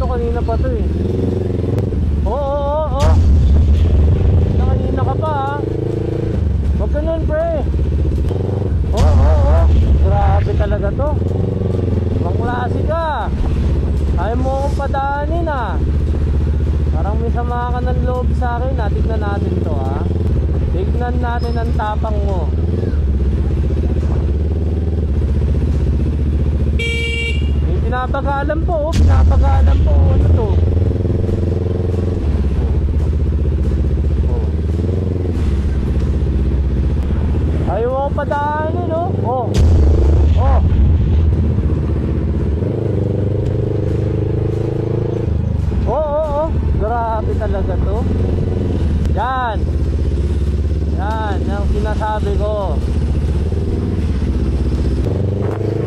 to, kanina pa to eh. Oo. Kanina ka pa ha. Huwag ganun pre. Oo. Grabe talaga to. Ibang klase ka. Ayaw mo akong padaanin ha. Parang may sama ka ng loob sa akin ha. Tignan natin to ha. Tignan natin ang tapang mo. May pinapagalan po. Pinapagalan po. Ano to? Ayaw mo akong padaanin no? Oh. Grabe talaga to. Yan ang sinasabi ko.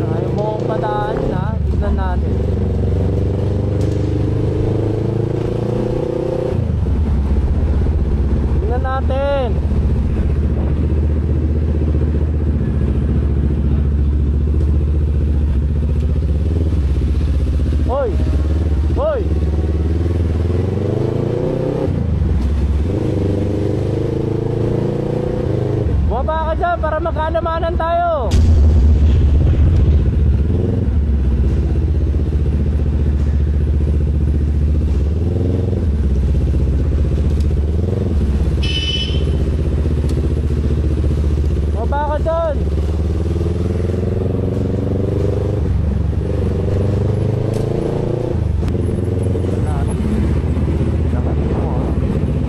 Ayaw mo akong padaanin ha. Tignan natin. Tignan natin. Hoy. Bumaba ka dyan para magkalamanan tayo. Bumaba ka dyan.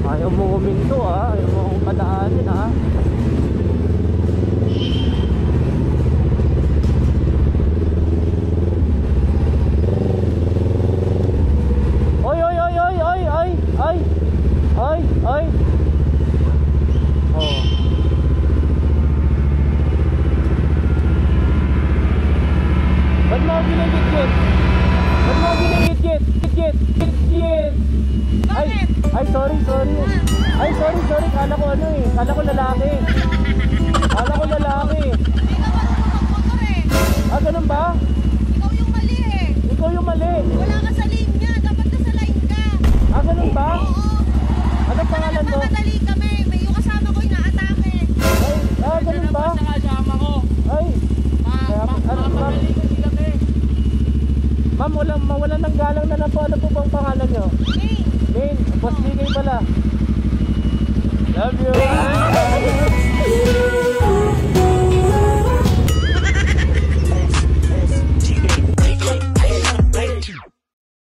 Ayaw mo huminto ha. Ayaw mo akong padaanin ha. Ay. Oh. Ba't mo ginigit-git? Ay, sorry. Kala ko ano eh. Kala ko lalaki. Ah, ganun ba? Ikaw yung mali eh. Ikaw yung mali. Wala ka sa linya. Dapat nasa line ka. Ah, ganun ba? Oo. Ano pangalan mo? Nagmamadali kami. May yung kasama ko inaatake. Ay, ganun ba? Sa kasama ko. Ay. Mamadali kasi kami. Ma'am, mawalan ng galang na na po. Ano po bang pangalan nyo? Main. Boss Bigay pala. Love you.